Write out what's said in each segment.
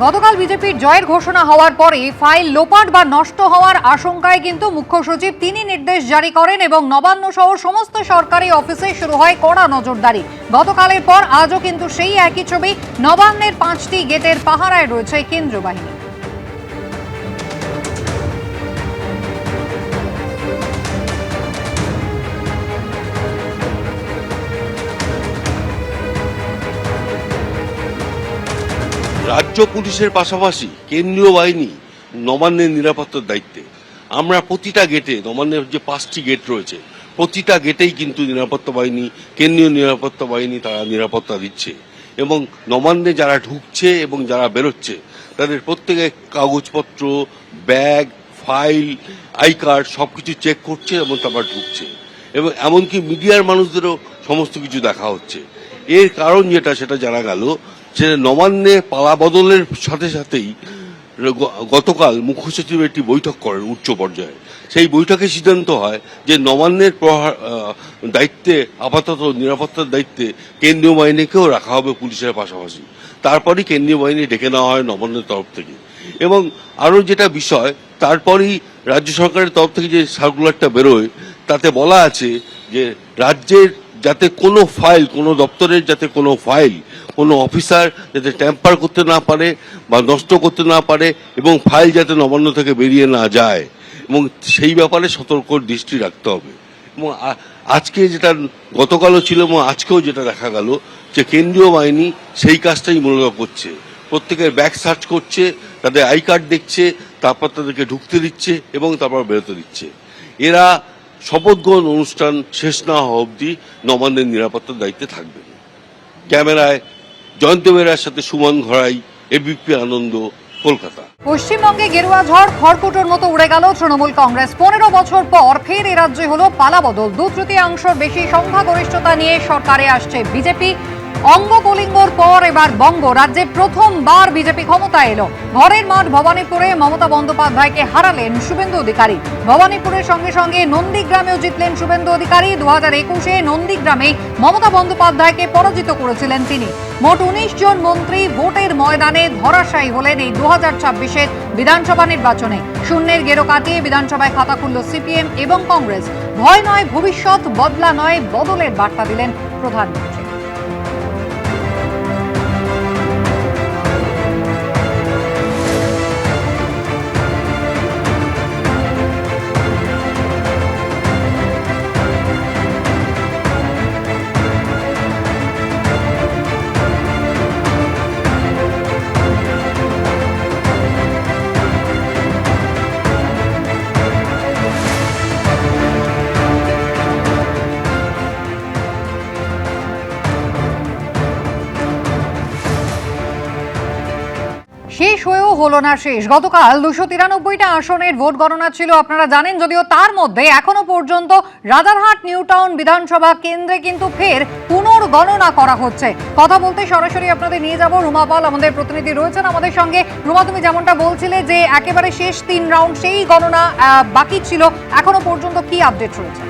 গতকাল বিজেপির জয়ের ঘোষণা হওয়ার পরে ফাইল লোপাট বা নষ্ট হওয়ার আশঙ্কায় কিন্তু মুখ্য সচিব তিনি নির্দেশ জারি করেন এবং নবান্ন সহ সমস্ত সরকারি অফিসে শুরু হয় কড়া নজরদারি। গতকালের পর আজও কিন্তু সেই একই ছবি, নবান্নের 5টি গেটের পাহারায় রয়েছে কেন্দ্রীয় বাহিনী। রাজ্য পুলিশের পাশাপাশি কেন্দ্রীয় বাহিনী নবান্নের নিরাপত্তার দায়িত্বে। আমরা প্রতিটা গেটে, নবান্নের যে 5টি গেট রয়েছে, প্রতিটা গেটেই কিন্তু নিরাপত্তা বাহিনী, কেন্দ্রীয় নিরাপত্তা বাহিনী তারা নিরাপত্তা দিচ্ছে এবং নবান্নে যারা ঢুকছে এবং যারা বেরোচ্ছে তাদের প্রত্যেকের কাগজপত্র, ব্যাগ, ফাইল, আই কার্ড সবকিছু চেক করছে এবং তারপর ঢুকছে এবং এমনকি মিডিয়ার মানুষদেরও সমস্ত কিছু দেখা হচ্ছে। এর কারণ যেটা সেটা জানা গেল যে নবান্নে পালা বদলের সাথে সাথেই গতকাল মুখ্য সচিব একটি বৈঠক করেন উচ্চ পর্যায়ে। সেই বৈঠকে সিদ্ধান্ত হয় যে নবান্নের দায়িত্বে, আপাতত নিরাপত্তার দায়িত্বে কেন্দ্রীয় বাহিনীকেও রাখা হবে পুলিশের পাশাপাশি। তারপরই কেন্দ্রীয় বাহিনী ডেকে নেওয়া হয় নবান্নের তরফ থেকে। এবং আরও যেটা বিষয়, তারপরই রাজ্য সরকারের তরফ থেকে যে সার্কুলারটা বেরোয় তাতে বলা আছে যে রাজ্যের যাতে কোনো ফাইল, কোনো দপ্তরের যাতে কোনো ফাইল, কোনো অফিসার যাতে ট্যাম্পার করতে না পারে বা নষ্ট করতে না পারে এবং ফাইল যাতে নবান্ন থেকে বেরিয়ে না যায় এবং সেই ব্যাপারে সতর্ক দৃষ্টি রাখতে হবে। এবং আজকে যেটা গতকালও ছিল এবং আজকেও যেটা দেখা গেল যে কেন্দ্রীয় বাহিনী সেই কাজটাই মূলত করছে। প্রত্যেকের ব্যাগ সার্চ করছে, তাদের আই কার্ড দেখছে, তারপর তাদেরকে ঢুকতে দিচ্ছে এবং তারপর বেরোতে দিচ্ছে। এরা শপথ গ্রহণ অনুষ্ঠান শেষ না হওয়া অবধি নবান্নের নিরাপত্তার দায়িত্বে থাকবে। ক্যামেরায় জয়ন্ত বেরার সাথে সুমন ঘরাই, এবিপি আনন্দ, কলকাতা। পশ্চিমবঙ্গে গেরুয়া ঝড় খড়কুটোর মতো উড়ে গেল তৃণমূল কংগ্রেস। 15 বছর পর ফের এ রাজ্যে হলো পালাবদল। 2/3 বেশি সংখ্যাগরিষ্ঠতা নিয়ে সরকারে আসছে বিজেপি। অঙ্গ কলিঙ্গর পর এবার বঙ্গ রাজ্যে প্রথমবার বিজেপি ক্ষমতা এলো। ঘরের মাঠ ভবানীপুরে মমতা বন্দ্যোপাধ্যায়কে হারালেন শুভেন্দু অধিকারী। ভবানীপুরের সঙ্গে সঙ্গে নন্দীগ্রামেও জিতলেন শুভেন্দু অধিকারী। 2021-এ নন্দীগ্রামে মমতা বন্দ্যোপাধ্যায়কে পরাজিত করেছিলেন তিনি। মোট 19 জন মন্ত্রী ভোটের ময়দানে ধরাশায়ী হলেন এই 2026-এর বিধানসভা নির্বাচনে। শূন্যের গেরো কাটিয়ে বিধানসভায় খাতা খুলল সিপিএম এবং কংগ্রেস। ভয় নয় ভবিষ্যৎ, বদলা নয় বদলের বার্তা দিলেন প্রধানমন্ত্রী। শেষ হয়েও হলো না শেষ। গতকাল 293টা আসনের ভোট গণনা ছিল, আপনারা জানেন। যদিও তার মধ্যে এখনো পর্যন্ত রাজারহাট নিউ টাউন বিধানসভা কেন্দ্রে কিন্তু ফের পুনর্গণনা করা হচ্ছে। কথা বলতে সরাসরি আপনাদের নিয়ে যাব, রুমা পাল আমাদের প্রতিনিধি রয়েছেন আমাদের সঙ্গে। রুমা, তুমি যেমনটা বলছিলে যে একেবারে শেষ 3 রাউন্ড, সেই গণনা বাকি ছিল, এখনো পর্যন্ত কি আপডেট রয়েছে?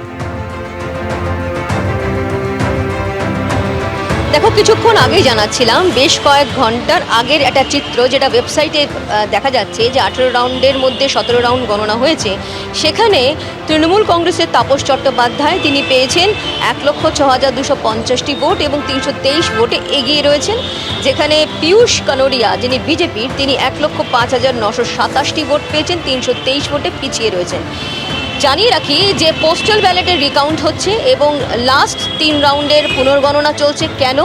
দেখো, কিছুক্ষণ আগেই জানাচ্ছিলাম, বেশ কয়েক ঘন্টার আগের একটা চিত্র যেটা ওয়েবসাইটে দেখা যাচ্ছে যে 18 রাউন্ডের মধ্যে 17 রাউন্ড গণনা হয়েছে। সেখানে তৃণমূল কংগ্রেসের তাপস চট্টোপাধ্যায় তিনি পেয়েছেন 1,06,250টি ভোট এবং 323 ভোটে এগিয়ে রয়েছেন। যেখানে পীয়ূষ কানোরিয়া যিনি বিজেপির, তিনি 1,05,927টি ভোট পেয়েছেন, 323 ভোটে পিছিয়ে রয়েছেন। জানিয়ে রাখি যে পোস্টাল ব্যালটের রিকাউন্ট হচ্ছে এবং লাস্ট 3 রাউন্ডের পুনর্গণনা চলছে। কেন?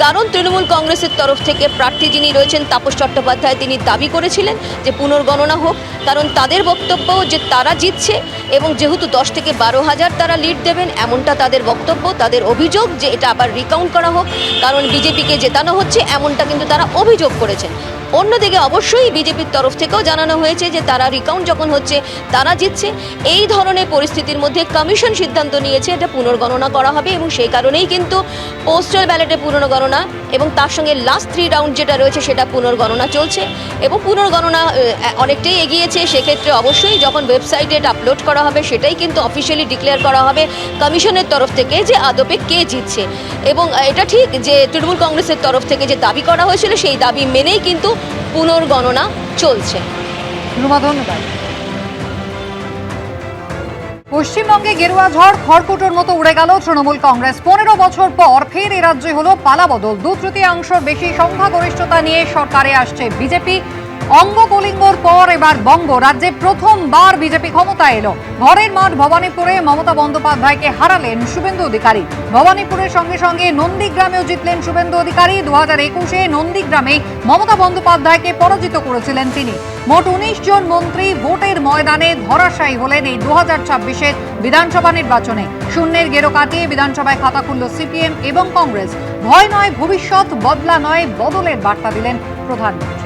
কারণ তৃণমূল কংগ্রেসের তরফ থেকে প্রার্থী যিনি রয়েছেন তাপস চট্টোপাধ্যায়, তিনি দাবি করেছিলেন যে পুনর্গণনা হোক, কারণ তাদের বক্তব্য যে তারা জিতছে এবং যেহেতু 10 থেকে 12,000 তারা লিড দেবেন, এমনটা তাদের বক্তব্য। তাদের অভিযোগ যে এটা আবার রিকাউন্ট করা হোক, কারণ বিজেপিকে জেতানো হচ্ছে, এমনটা কিন্তু তারা অভিযোগ করেছেন। অন্যদিকে অবশ্যই বিজেপির তরফ থেকেও জানানো হয়েছে যে তারা রিকাউন্ট যখন হচ্ছে তারা জিতছে। এই ধরনের পরিস্থিতির মধ্যে কমিশন সিদ্ধান্ত নিয়েছে এটা পুনর্গণনা করা হবে এবং সেই কারণেই কিন্তু পোস্টাল ব্যালটে পুনর্গণনা এবং তার সঙ্গে লাস্ট 3 রাউন্ড যেটা রয়েছে সেটা পুনর্গণনা চলছে এবং পুনর্গণনা অনেকটাই এগিয়েছে। সেক্ষেত্রে অবশ্যই যখন ওয়েবসাইটে এটা আপলোড করা হবে সেটাই কিন্তু অফিসিয়ালি ডিক্লেয়ার করা হবে কমিশনের তরফ থেকে যে আদপে কে জিতছে। এবং এটা ঠিক যে তৃণমূল কংগ্রেসের তরফ থেকে যে দাবি করা হয়েছিল সেই দাবি মেনেই কিন্তু পুনর্গণনা চলছে। ধন্যবাদ। পশ্চিমবঙ্গে গেরুয়া ঝড় খড়কুটোর মতো উড়ে গেল তৃণমূল কংগ্রেস। 15 বছর পর ফের এ রাজ্যে হলো পালাবদল। 2/3 বেশি সংখ্যাগরিষ্ঠতা নিয়ে সরকারে আসছে বিজেপি। অঙ্গ কলিঙ্গর পর এবার বঙ্গ রাজ্যে প্রথমবার বিজেপি ক্ষমতায় এলো। ঘরের মাঠ ভবানীপুরে মমতা বন্দ্যোপাধ্যায়কে হারালেন শুভেন্দু অধিকারী। ভবানীপুরের সঙ্গে সঙ্গে নন্দীগ্রামেও জিতলেন শুভেন্দু অধিকারী। 2021-এ নন্দীগ্রামে মমতা বন্দ্যোপাধ্যায়কে পরাজিত করেছিলেন তিনি। মোট 19 জন মন্ত্রী ভোটের ময়দানে ধরাশায়ী হলেন এই 2026-এর বিধানসভা নির্বাচনে। শূন্যের গেরো কাটিয়ে বিধানসভায় খাতা খুলল সিপিএম এবং কংগ্রেস। ভয় নয় ভবিষ্যৎ, বদলা নয় বদলের বার্তা দিলেন প্রধানমন্ত্রী।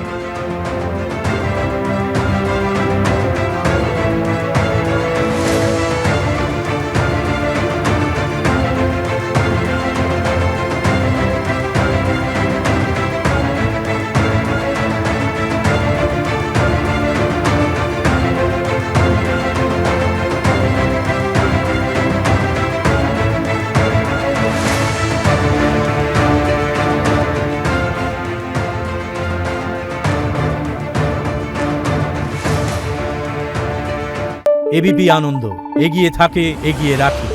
এবিপি আনন্দ, এগিয়ে থাকে, এগিয়ে রাখে।